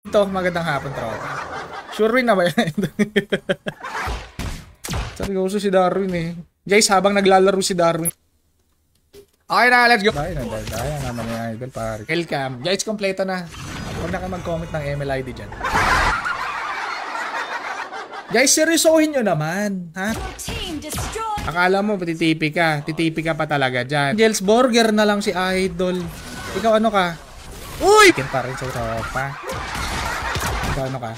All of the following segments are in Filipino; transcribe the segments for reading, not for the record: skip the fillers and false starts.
Ito, magandang hapon, tropa. Sure win na ba yan? Seryoso si Darwin eh. Guys, habang naglalaro si Darwin. Okay na, let's go. Daya naman yung idol, pare. Welcome. Guys, kompleto na. Huwag na kayo mag-comment ng MLID dyan. Guys, seryosohin nyo naman. Ha? Akala mo, titipi ka. Titipi ka pa talaga dyan. Gels Burger na lang si idol. Ikaw ano ka? Uy! Ken pa rin sa tropa. Ikaw ano ka?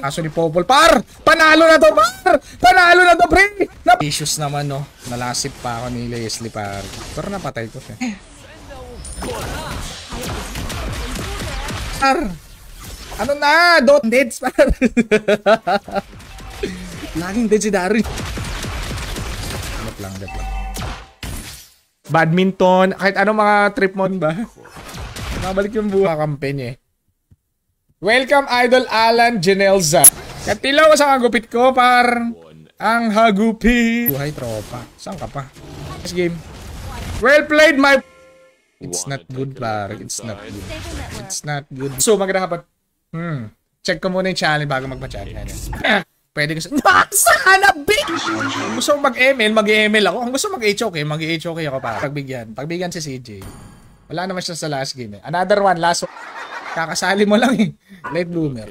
Kaso ni Popol. Par! Panalo na to, par! Panalo na to, pre! Issues naman, no? Nalasip pa ako ni Leslie, par. Pero napatay ko siya. Par! Ano na? Don't deads, par! Laging dead si Darwin. Dep lang. Badminton. Kahit ano mga trip mo ba? Nabalik yung buha campaign eh. Welcome, Idol Alan Genelza. Katilaw sa kagupit ko, par. Ang hagupit. Buhay, tropa. Saan ka pa? This game. Well played, my... It's not good, par. It's not good. It's not good. So, magandang hapon. Check ko muna yung challenge bago magpa-challenge. Pwede ko sa... Sana, bitch! Kung gusto mag-ML, mag-ML ako. Kung gusto mag-HOK, mag-HOK ako, par. Pagbigyan si CJ. Wala naman siya sa last game eh. Another one, last one. Kakasali mo lang eh. Late bloomer.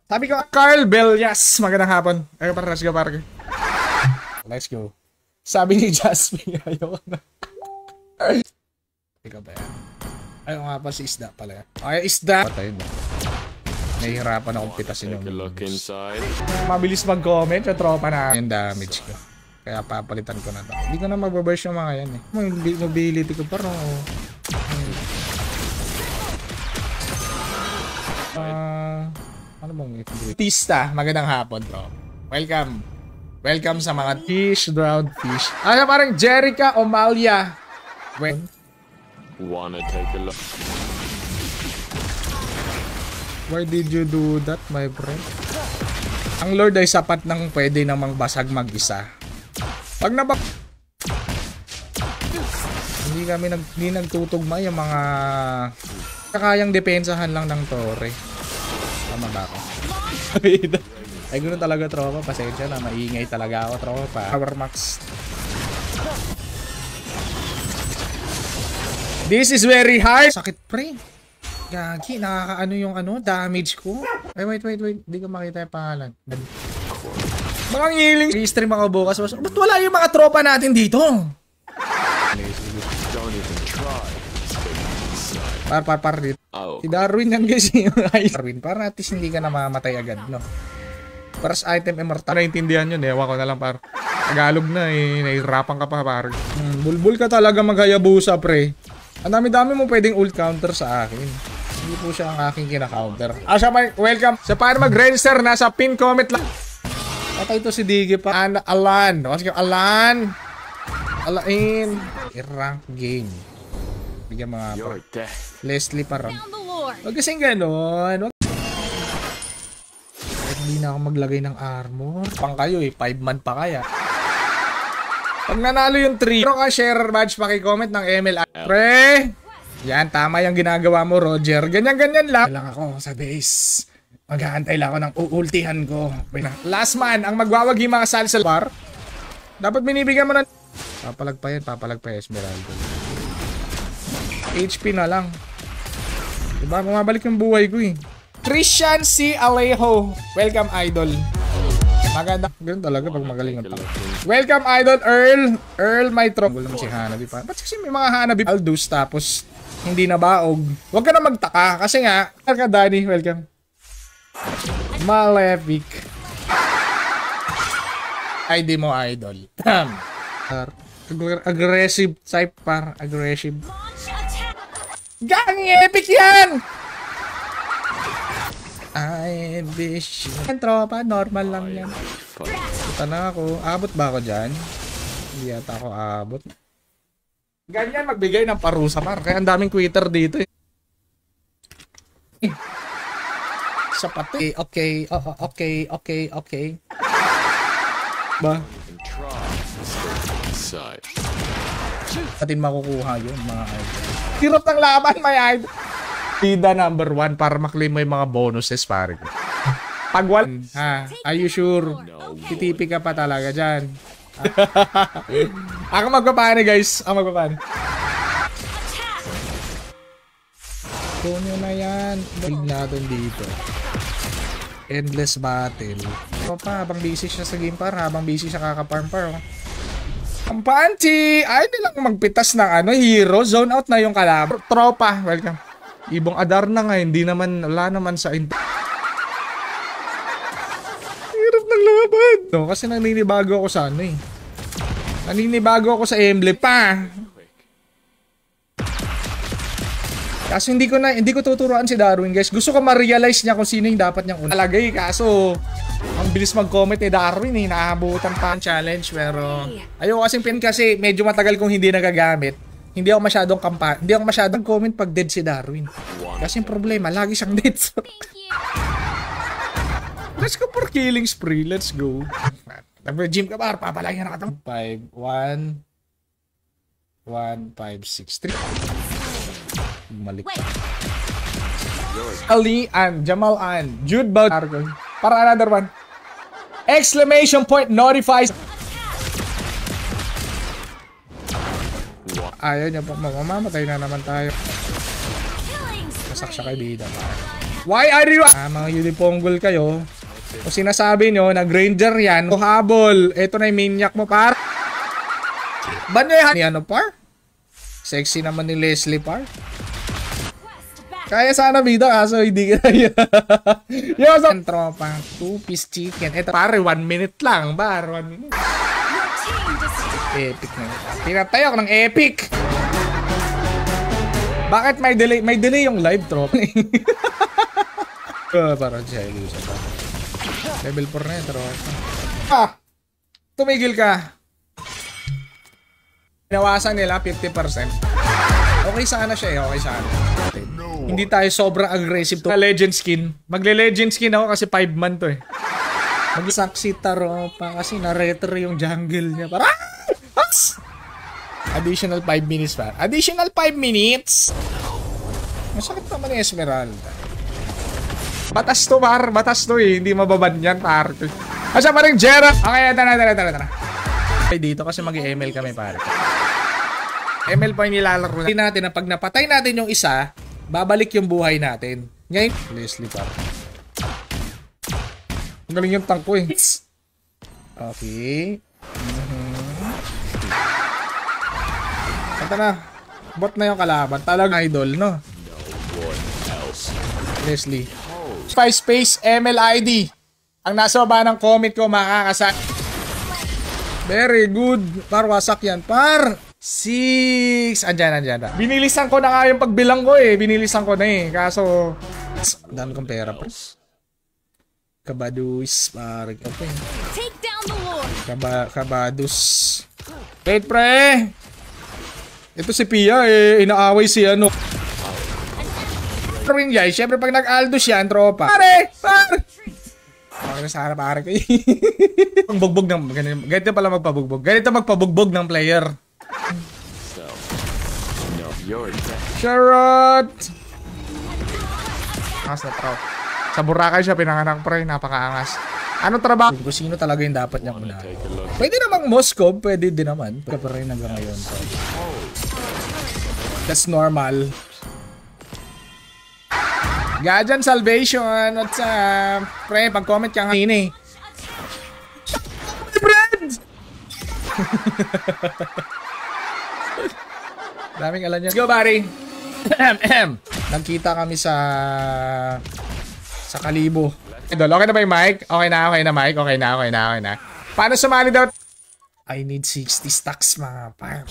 Sabi ko, Carl Bellas. Magandang hapon. Ayun para, let's go, parke. Let's go. Sabi ni Jasmine, ayoko na. Ikaw ba yan? Ayaw nga pa si Isda pala. Ay, Isda. Patayin mo. Nahihirapan akong pitasin yung mabilis mag-comment yung tropa na yung damage ko. Kaya papalitan ko na to. Hindi ko na magbaburst yung mga yan eh. Mobility ko parang ano bang Tista, magandang hapon bro. Welcome sa mga fish, drowned fish. Ano parang Jerica Omalia. Wanna take a look? Why did you do that, my friend? Ang Lord ay sapat ng pwede namang basag mag-isa. Pag nabak... Hindi nagtutugma yung mga... Kakayang depensahan lang ng Torre. Tama ba ako? Ay, ganoon talaga, tropa. Pasensya na. Maingay talaga ako, tropa. Power max. This is very hard. Sakit, pre. Gagi, nakakaano yung damage ko. Ay, wait. Hindi ko makita yung pangalan. Mga ngiling. I-stream ako bukas. Ba't wala yung mga tropa natin dito? Par dito. Si Darwin yan guys. Darwin, para at least hindi ka na mamamatay agad, no? First item immortal. Naintindihan yun, ewan ko na lang, par. Tagalog na eh. Nahihirapan ka pa, par. Bulbul ka talaga maghayabusa, pre. Ang dami-dami mo pwedeng ult counter sa akin. Hindi po siya ang aking kina-counter. Siya pa, welcome. Siya pa mag-register. Nasa pin comment lang. Patay to si Digi pa. Alan. Alan. Alain. I-rank game. Bigyan mga pa. Leslie parang. Huwag kasing ganon. Hindi na ako maglagay ng armor. Pang kayo eh. 5 man pa kaya. Pag nanalo yung 3. Pero ka share badge paki-comment ng ML. Pre. Yan, tama yung ginagawa mo, Roger. Ganyan lang. Lang ako sa base. Mag-aantay lang ako ng uultihan ko. Last man, ang magwawagi mga salsal par. Dapat binibigyan mo na. Papalag pa Esmeralda. HP na lang. Diba? Bumabalik yung buhay ko eh. Christian C. Alejo. Welcome, idol. Maganda. Ganun talaga pag magaling ang tao. Welcome, idol. Earl, my trop. Wala naman si Hanabi pa. Ba't kasi may mga Hanabi Aldous tapos hindi na baog? Huwag ka na magtaka. Kasi nga, welcome, Danny. Welcome. Malefic. ID mo, idol. Aggressive type par. Aggressive. Gang epic yan! I wish you. Tropa, normal lang yan. Puta na ako. Abot ba ako dyan? Hindi yata ako abot. Ganyan magbigay ng parusa par. Kaya ang daming quitter dito eh. Sapat eh. Okay. Ba? Atin makukuha yun mga idol. Hirap ng laban, my idol. Tida number 1 para maklaim mo yung mga bonuses, pare. Pag wala, are you sure? Titipi ka pa talaga dyan. Ako magpapani, guys. Ako magpapani. Tunyo na yan. Build natin dito. Endless battle. Pa, habang busy siya sa game par, habang busy siya kaka-farm par. Ang panty! Ay, nilang magpitas ng hero. Zone out na yung kalaban. Tropa, welcome. Ibong Adar na nga, hindi naman, wala naman sa hirap ng laban. No, kasi naninibago ako sa naninibago ako sa emblem pa. Kaso hindi ko tuturuan si Darwin, guys. Gusto ko ma-realize niya kung sino yung dapat niyang unalagay. Kaso, ang bilis mag-comment ni Darwin eh. Naabutan pa ang challenge. Pero, ayoko kasing pin kasi medyo matagal kong hindi nagagamit. Hindi ako masyadong comment pag dead si Darwin. Kasi yung problema, lagi siyang dead. Let's go for killing spree. Let's go. Nag-gym ka ba? Papalayan na ka. 5, 1, 1, 5, 6, 3. Malik. Ali and Jamal and Jude Baut. Para another one. Exclamation point notifies. Ayaw niya po. Mamamatay na naman tayo. Masak siya kay bida. Why are you... mga uniponggol kayo. Kung sinasabi nyo, nag-ranger yan. O habol. Ito na yung maniac mo, par. Banyahan. Ano, par? Sexy naman ni Leslie, par. Kaya sana bida, kaso hindi kaya. Yung sa... Tropa, 2-piece chicken. Ito, pare, 1 minute lang, bar. 1 minute. Epic na yun. Pinatay ako ng epic. Bakit may delay? May delay yung live, tropa. Parang siya ilusa pa. Level 4 na yun, tropa. Tumigil ka. Pinawasan nila 50%. Okay sana siya eh. Okay sana. Hindi tayo sobrang aggressive to legend skin. Magle-legend skin ako kasi 5 man to eh. Mag-saksi taropa kasi na-retro yung jungle niya. Para additional 5 minutes pa. Additional 5 minutes? Masakit naman yung Esmeralda. Batas to, par. Batas to eh. Hindi mababan yan, par. Asa pa rin, Jera? Okay, tara. Okay, dito kasi mag-ML kami, par. ML pa yung nilalaro natin na pag napatay natin yung isa, babalik yung buhay natin. Ngayon, Leslie par. Ang galing yung tank ko eh. Okay. Ito na. Bot na yung kalaban. Talagang idol, no? Leslie. Space MLID. Ang nasa baba ng comment ko, makakasak. Very good. Par, wasak yan. Par! 6. Andyan. Binilisan ko na nga yung pagbilang ko eh. Binilisan ko na eh. Kaso, dami kong pera pa. Kabadus. Par, Kabadus. Wait, pre! Ito si Pia eh. Inaaway si ano. Pero guys, syempre pag nag-Aldous yan, tropa. Pare! Okay, sana pare ko. Pagbugbog ng... Ganito pala magpabugbog. Ganito magpabugbog ng player. Charot! Angas na tro. Sa Boracay siya pinanganak pre. Napakaangas. Ano trabaho? Kung sino talaga yung dapat niyang unahin. Pwede namang Moscow. Pwede din naman. Pagka pa rin hanggang ngayon. So. That's normal. Gajan Salvation, what's up? Pre, pag-comment ka nga eh. Friends! Daming alam niya. Let's go, buddy! Nagkita kami sa Kalibo. Idol, okay na ba yung mic? Okay na, mic. Okay na. Paano sumali daw? I need 60 stacks, mga par.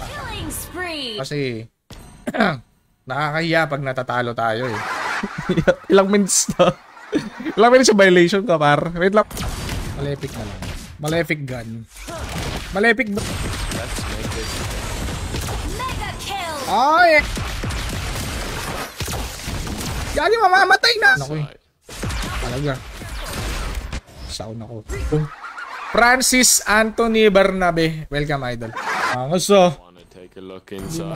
Kasi, nakakahiya pag natatalo tayo eh. Ilang minutes na. Ilang minutes yung violation ka, par. Wait lang. Malefic na lang. Malefic gun. Malefic gun. Oh, yeah. Gagi, mamamatay na. Ako eh. Talaga. Sound ako. Francis Anthony Bernabe. Welcome, idol. Angas oh.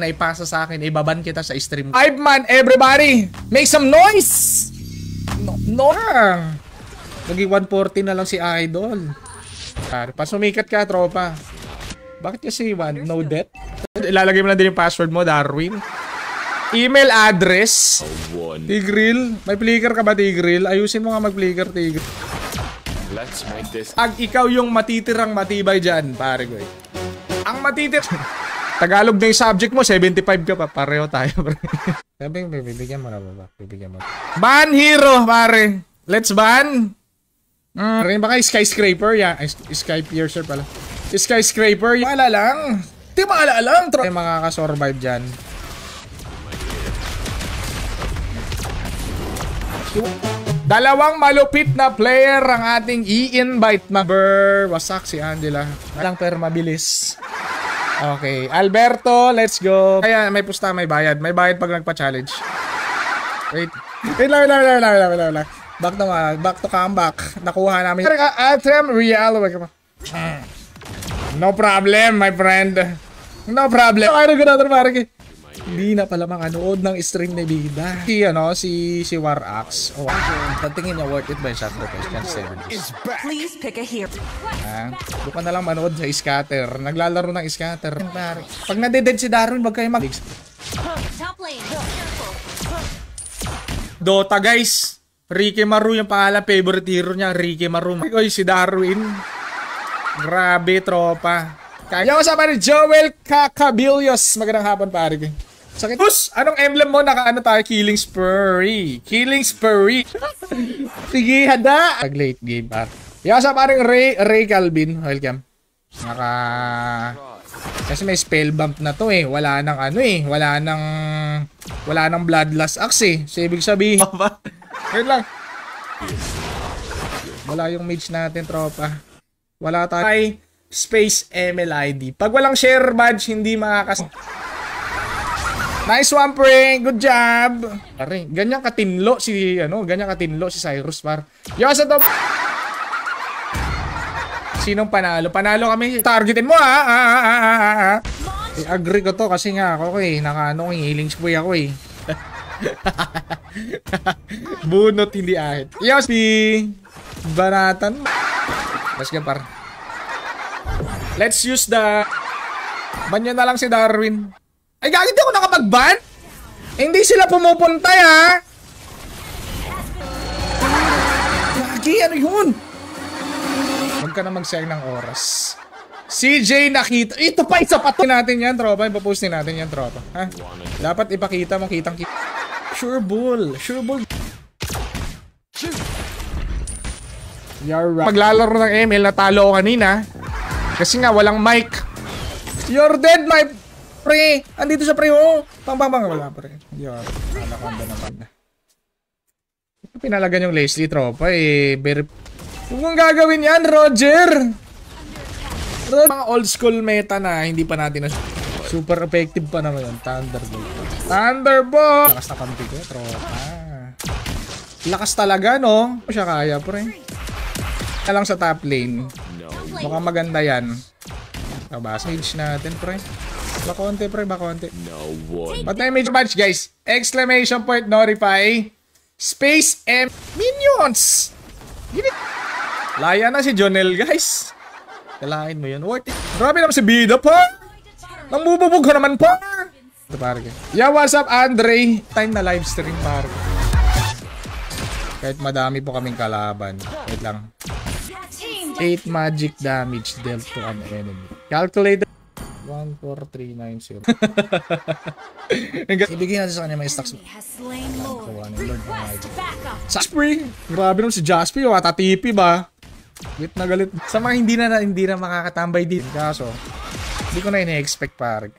Naipasa sa akin, ibaban kita sa stream. 5 man, everybody! Make some noise! No. Naging 140 na lang si Idol. Pasumikat ka, tropa. Bakit kasi no debt? Ilalagay mo lang din yung password mo, Darwin. Email address. Tigril. May flicker ka ba, Tigril? Ayusin mo nga mag-flicker, Tigril. Let's make this. Ag ikaw yung matitirang matibay dyan, pare ko. Ang matitir... Tagalog na yung subject mo, 75 ka pa. Pareho tayo, pare. Sabi, bibigyan mo na ba? Bibigyan mo. Ban hero, pare. Let's ban. Baka skyscraper, ya. Sky piercer pala. Skyscraper, maala lang. Di maala lang. May makakasurvive dyan. Dalawang malupit na player ang ating i-invite. Wasak si Angela. Lang pero mabilis. Okay, Alberto, let's go. Kaya may pusta, may bayad. May bayad pag nagpa-challenge. Wait lang. Back to comeback. Nakuha namin. Atem Real. No problem, my friend. No problem. Ano ganun, pare? Hindi na pala makanood ng stream ni Bida. Si Warax. Oh, patingin niya worth it ba yung sacrifice? Please pick a hero. Doon ka na lang manood sa scatter. Naglalaro ng scatter. Pag nadeded si Darwin, wag kayo mag... Dota, guys. Ricky Maru yung pangalan. Favorite hero niya, Ricky Maru. Oy, si Darwin. Grabe, tropa. Yo, kasama ni Joel Cacabillos. Magandang hapon, pare. Sakit. Bus, anong emblem mo? Naka-ano tayo? Killing Spree. Killing Spree. Sige, handa. Pag-late game, par. Yo, kasama rin Ray Calvin. Welcome. Kasi may spell bump na to eh. Wala nang Wala nang Bloodlust Axe eh. So, ibig sabihin. Wait lang. Wala yung mage natin, tropa. Wala tayo. Space MLID. Pag walang share badge, hindi makakas... Nice one, pre. Good job. Pare, ganyan katinlo si Cyrus, par. Yo, sa top. Sinong panalo? Panalo kami. Targetin mo, ha? I-agree ko to kasi nga ako healing spree ako eh. Bunot, hindi ahit. Yo, si Banatan. Let's go, par. Let's use the... Banyan na lang si Darwin. Ay, gagawin ako nakapag-ban? Hindi sila pumupunta, ha? Gagi, ano yun? Huwag ka na mag-sayang ng oras. CJ nakita. Ito pa, isa pa natin yan, tropa. Ipapost natin yan, tropa. Ha? Dapat ipakita mo, kitang-kita. Sure bull. You're right. Maglalaro ng ML, natalo ko kanina. Kasi nga, walang mic. You're dead, my... Pre, andito sa pre, oh. Pang, wala, pre. Yan, alakanda naman. Pinalagan yung Leslie, tropa, eh. Huwag mong gagawin yan, Roger. Mga old school meta na, hindi pa natin na... Super effective pa naman yun. Thunderbolt! Lakas na kampi ko, tropa. Lakas talaga, no? Siya kaya, pre. Kaya lang sa top lane. Mukhang maganda yan. Tabas, age natin, pre. Bakonte, pre, bakonte. Patay mage match, guys. Exclamation point, notify. Space M. Minions! Laya na si Jonel, guys. Kalahin mo yun. Worth it. Grabe naman si Bida, pa. Nang bububog ka naman, pa. Ito, pare. Yeah, what's up, Andre? Time na live stream, pare. Kahit madami po kaming kalaban. Wait lang. 8 magic damage dealt to an enemy. Calculate 14390. Ibigay natin sa kanya may stocks. Sa spring. Grabe naman si Jaspi. Tatipi ba? Galit na galit. Sa mga hindi na makakatambay din. Kaso, hindi ko na ine-expect, pare.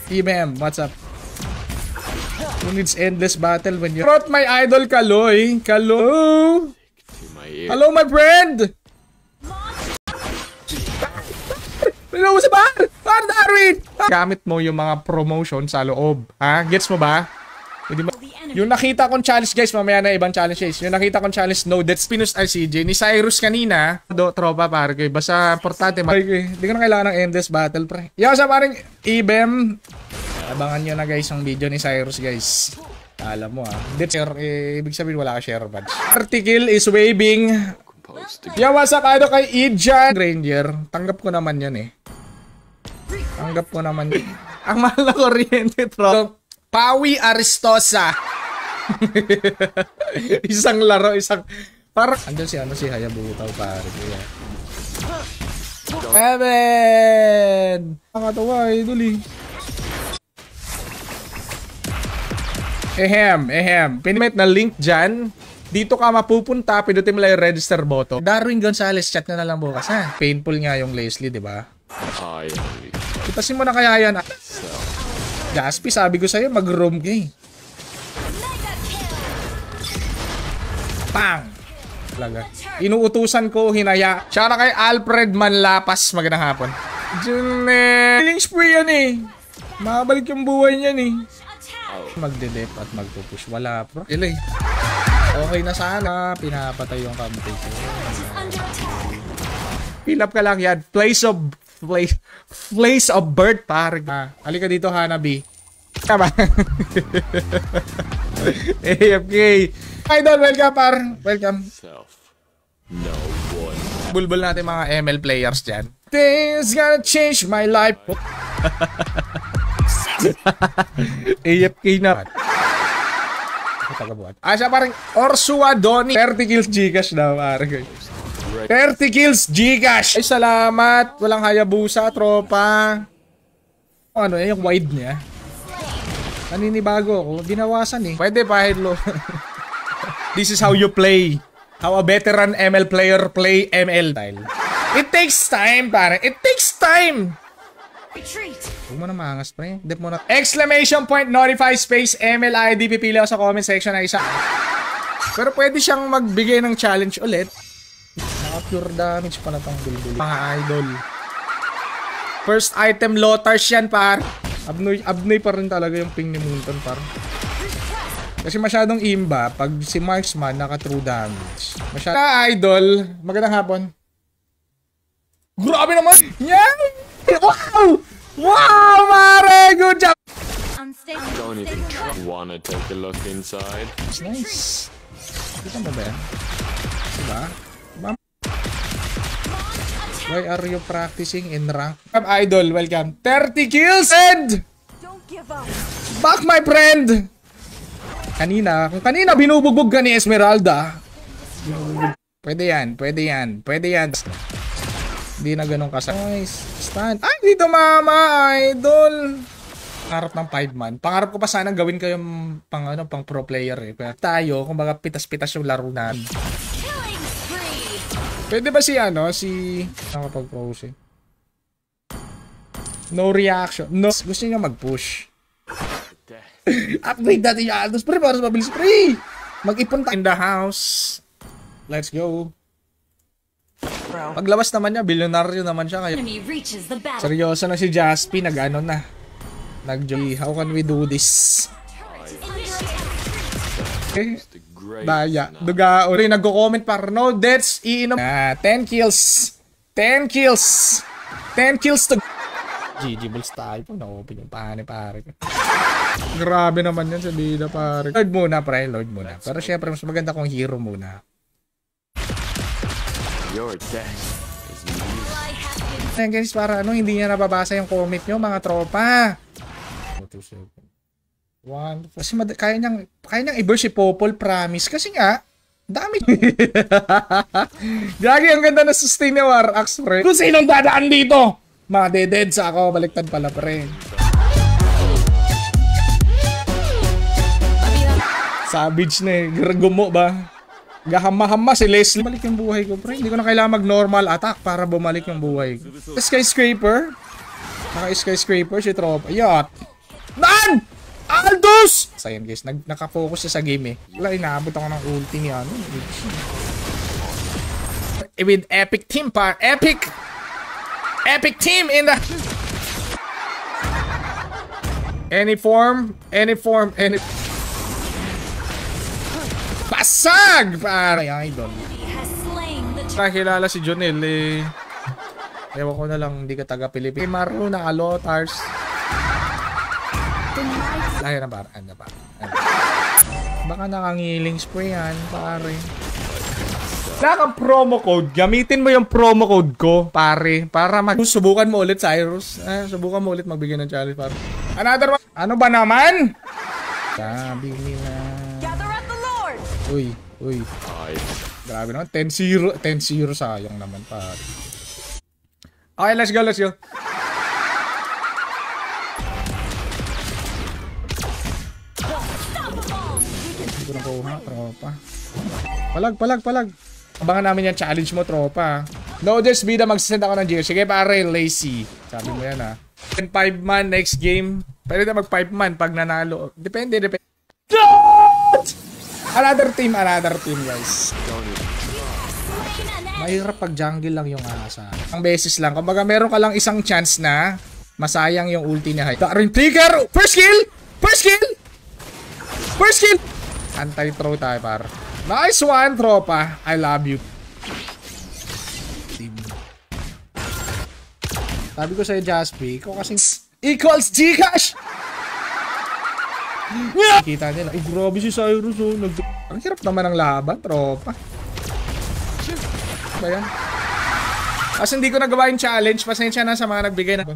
TBM, what's up? Who needs endless battle when you brought my idol Kaloy? Hello, my friend! Hello, sa bar! Darwin! Gamit mo yung mga promotion sa loob. Ha? Gets mo ba? Hindi mo... Yung nakita kong challenge guys, mamaya na ibang challenge guys. Yung nakita kong challenge, no deaths, Pinus RCJ, ni Cyrus kanina. Tropa pare ko, basta importante. Hindi ko na kailangan ng endless battle pre. Yo, sa paring Ibem. Abangan nyo na guys ang video ni Cyrus guys. Alam mo ibig sabihin wala ka share badge. Article is waving. Yo, what's up ano kay Ijan Ranger? Tanggap ko naman yun eh. Tanggap ko naman yun. Ang mahal na kuryente bro. Pawi Aristosa. Isang laro, parang andun si Hayabuta pare. Kevin! Nakatawa idol eh. Pinimit na link dyan. Dito ka mapupunta, pinutin mo lang yung register button. Darwin Gonzalez, chat na lang bukas ha. Painful nga yung Leslie, di ba? Itasin mo na kaya yan. Jaspi, sabi ko sa'yo, mag-roam ka eh. Pang! Talaga. Inuutusan ko, hinaya. Siya kay Alfred Manlapas, magandang hapon. June, killing spree yan eh. Makabalik yung buhay niyan eh. Magde-dep at magpupush. Wala bro. Ilay. Okay na sana. Pinapatay yung kampi ko. Fill up ka lang yan. Place of birth pare. Halika dito Hanabi. Tama. AFK. Idol, welcome par. Welcome. No one. Bulbul natin mga ML players dyan. Things gonna change my life. AFK na. Siya parang Orsua Doni. 30 kills Gcash daw pare. 30 kills Gcash. Ay salamat. Walang Hayabusa tropa. Ano yung wide niya? Naninibago ako. Binawasan eh. Pwede pa headlow. This is how you play. How a veteran ML player play ML style. It takes time pare. It takes time. Huwag mo na maangas pre. Dip mo na. Exclamation point notify space ML ID. Pipili ako sa comment section na isa. Pero pwede siyang magbigay ng challenge ulit. Naka pure damage pa na tong bulbul. Mga idol. First item Lotars yan par. Abnoy pa rin talaga yung ping ni Moonton par. Kasi masyadong imba. Pag si Marksman naka true damage. Masyadong idol. Magandang hapon. Grabe naman. Yan. Wow! Wow, mare! Good job! Don't even wanna take a look inside. It's nice. Kita mo ba yan? Diba? Why are you practicing in rank? Idol, welcome. 30 kills and... Back, my friend! Kung kanina binubugbog ka ni Esmeralda. Pwede yan. Hindi na ganun kasama. Nice. Stand. Ay, dito mama, idol. Pangarap ng 5-man. Pangarap ko pa sana gawin ko yung pang pro player eh. Pero tayo, kumbaga pitas-pitas yung laro namin. Pwede ba si nakapag-pose eh? No reaction. No. Gusto niya mag-push. Upgrade natin yung Aldos. Pre, para mabilis. Pre! Mag-ipon tayo in the house. Let's go. Paglabas naman niya, bilyonaryo naman siya. Kaya seryoso na si Jaspi, nag-ano na. Nag-joy. How can we do this? Okay. Daya. Duga. Uri, nagko-comment para no deaths. Iinom. 10 kills. 10 kills. 10 kills to... GG balls tayo po. Na-open yung pare. Grabe naman yan sa bida pare. Lord muna pre. Lord muna. Pero syempre, mas maganda kung hero muna. Your death is news. Ayan guys, para hindi niya nababasa yung comment nyo mga tropa. 1. Kasi kaya niyang i-burst si Popol, promise. Kasi nga, dami. Gagi, ang ganda na sustain ni War Axe, pre. Kung sinong dadaan dito? Madededs ako, baliktad pala, pre. Savage na eh. Gumo ba? Gahama-hama si Leslie. Bumalik yung buhay ko, pre. Hindi ko na kailangan mag-normal attack para bumalik yung buhay ko. Skyscraper. Naka-skyscraper si Tropa. Yacht. Daan! Aldous! So yun guys, nakafocus siya sa game eh. Wala, inaabot ako ng ulti niya. With epic team par. Epic team in the... Any form. Basag! Pare, idol. Has slain the Nakilala si Jonel eh. Ewan ko na lang, hindi ka taga-Pilipin. Maro na Alotars. Ay, na par. Ano pa? Baka nakangiling spray yan, pare. Wala kang promo code. Gamitin mo yung promo code ko, pare. Para subukan mo ulit, Cyrus. Subukan mo ulit magbigay ng challenge, pare. Another one. Ano ba naman? Sabi nila. gather up the Lord. Uy. Grabe naman. 10-0. 10-0 sayang naman, pare. Okay, let's go. Hindi ko nakuha, tropa. Palag. Abangan namin yung challenge mo, tropa. No, just bida, magsasend ako ng GF. Sige, pare, lazy. Sabi mo yan, ha. 5-man next game. Pwede na mag 5-man pag nanalo. Depende. Another team, guys. Mahirap pag jungle lang yung asa. Ang beses lang. Kumbaga meron ka lang isang chance na masayang yung ulti niya. Daring trigger! First kill! Anti-throw tayo, par. Nice one, tropa. I love you. Sabi ko sa'yo, Jaspi, ikaw kasing equals Gcash! Kita nila. Ay, grabe si Cyrus, oh. Ang hirap naman ang laban, tropa. Ba yan? Kasi hindi ko nagawa yung challenge. Pasensya na sa mga nagbigay na.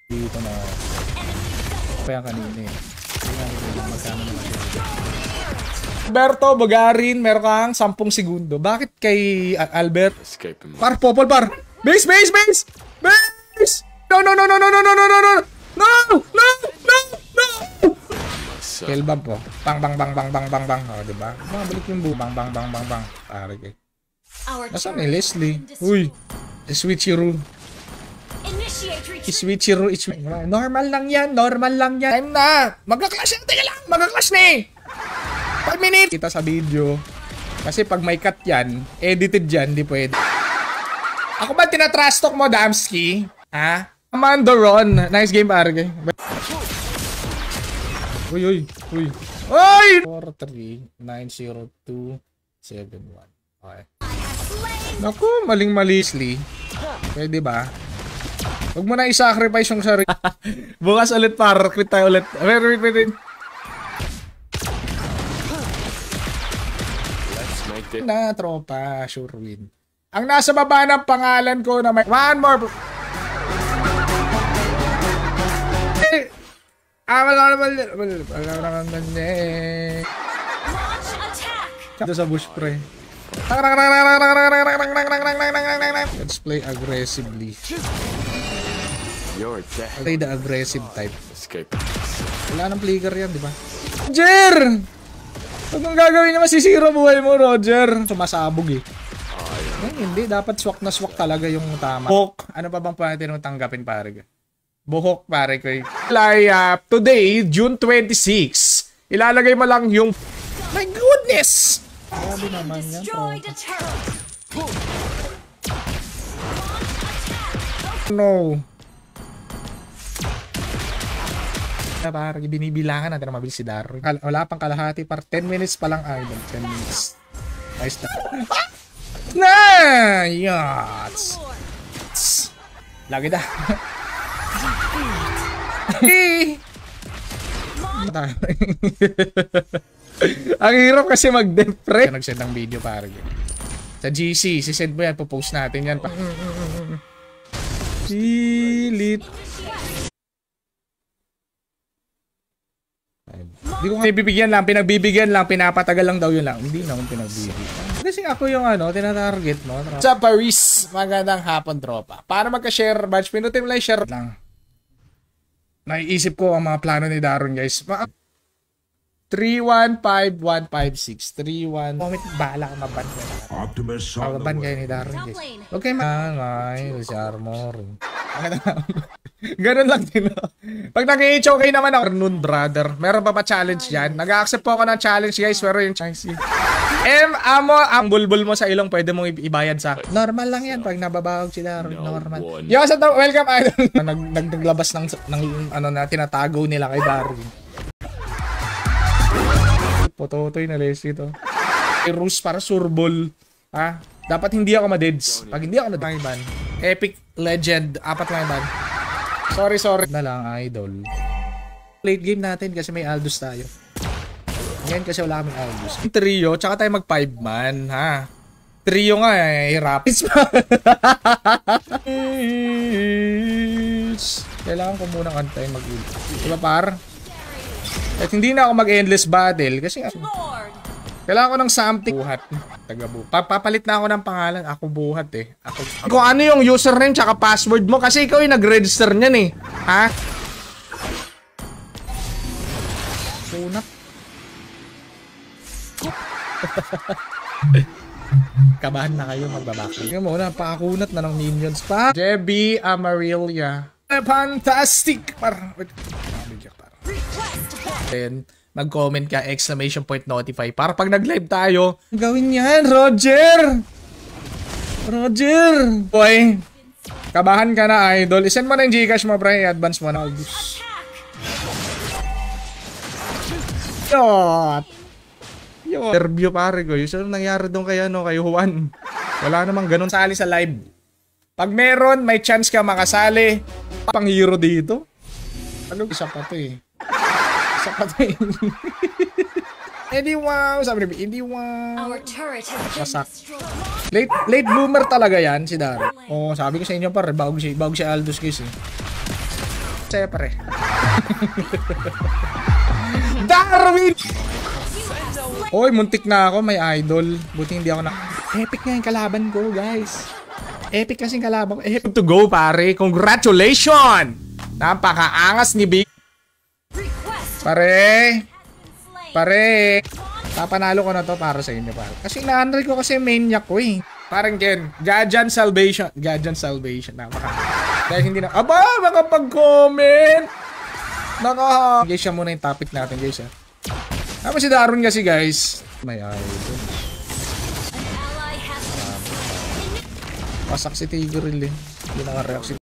Dito na. Kaya kanina eh. Alberto, Bogarin, meron kang 10 segundo. Bakit kay Albert? Par, popol, par. Base! No! Kill bomb po. Bang. O, diba? Balik yung bang. Pare kay. Nasaan ni Leslie? Uy. Switcheroo. Normal lang yan. Time na. Magka-clash na. Teka lang. Magka-clash na eh. 5 minutes. Kita sa video. Kasi pag may cut yan, edited yan, di pwede. Ako ba tinatrash talk mo, Damski? Ha? Amandoron. Nice game, pare kay. Uy. 4390271. Okay. Naku, maling-mali. Pwede ba? Huwag mo na i-sacrifice yung sarili. Bukas ulit, par. Quit tayo ulit. Wait. Na, tropa. Sure win. Ang nasa baba ng pangalan ko na may... One more. Ito sa bush pre. Let's play aggressively. Play the aggressive type. Wala nang flicker yan, di ba? Roger! Pag mong gagawin niya, masisira buhay mo, Roger. Sumasabog eh. Hindi, dapat swak na swak talaga yung tama. Buhok. Ano pa bang pwede nung tanggapin, pare? Buhok, pare ko. Today, June 26, ilalagay mo lang yung... My goodness! Grabe naman yan, no. Pare, binibilangan natin na mabilis si Darwin. Wala pang kalahati, par 10 minutes pa lang, idol. 10 minutes. Nice na. Yats! Lagi na. Ang hirap kasi mag-depre. Nag-send ng video, pare. Sa GC, sisend mo yan, popost natin yan. Silit. Hindi ko nga pinagbibigyan lang, pinapatagal lang daw yun lang. Hindi na akong pinagbibigyan. Kasi ako yung tinatarget mo. Sa Paris, magandang hapon, tropa. Para magka-share badge, pinutin mo lang share lang. Naiisip ko ang mga plano ni Daron, guys. 315156 31. Comment, bahala ka maban ko. Maban kayo ni Daron, guys. Okay, si Armor. Ganun lang din. Pag nag-i-choke naman ako, noon, brother. Meron pa challenge yan? Nag-accept po ako ng challenge, guys. Pero yung chance amo, ang bulbul mo sa ilong, pwede mong ibayad sa normal lang yan. Pag nababawag sila, normal. Yo, sa welcome, idol. Naglabas ng ano na tinatago nila kay Darwin. Pototoy na lesi to. Rus para surbol. Ha? Dapat hindi ako ma-deads. Pag hindi ako na-ban. Epic Legend. 4 lang ban. Sorry. Na lang, idol. Late game natin kasi may Aldous tayo. Ngayon kasi wala kaming Aldous. Trio, tsaka tayo mag 5 man, ha? Trio nga eh, hirap. Kailangan ko muna kantayin mag-ult. Diba par? At hindi na ako mag-endless battle kasi Lord. kailangan ko ng something. Buhat. Tagabu. Papalit na ako ng pangalan. Ako buhat eh. Kung ano yung username tsaka password mo kasi ikaw yung nag-register niyan eh. Ha? Kunat. Kabahan na kayo magbabakal. Tingnan mo na, pakakunat na ng minions pa. Jebby Amarillia. Fantastic! Then, mag-comment ka, exclamation point notify. Para pag nag-live tayo, gawin yan, Roger! Roger! Boy, kabahan ka na, idol. Isend mo na yung Gcash mo, pre. I-advance mo na. Yot! Interview pare ko. Yung saan nangyari doon kay Juan. Wala namang ganun sali sa live. Pag meron, may chance ka makasali. Pang hero dito. Ano? Isa pa to eh. Isa pa to eh. Hindi wow. Sabi ni hindi wow. Our turret has been Masak. destroyed. Late bloomer talaga yan si Daro. Oh, sabi ko sa inyo pare, bago si Aldous guys eh. Saya pare. Darwin! Oy, muntik na ako, may idol. Buti hindi ako na... Epic nga yung kalaban ko, guys. Epic kasing kalaban ko. Epic to go, pare. Congratulations! Napakaangas ni Big. Pare. Pare. Papanalo ko na to para sa inyo, pare. Kasi na-unreal ko kasi maniac ko eh. Parang Ken. Gajan Salvation. Dahil hindi na... Aba, makapag-comment! Guys, siya muna yung topic natin, guys, ha. Tapos si Daron kasi guys, may idol. Pasak si Tigreal eh. Hindi naka-react si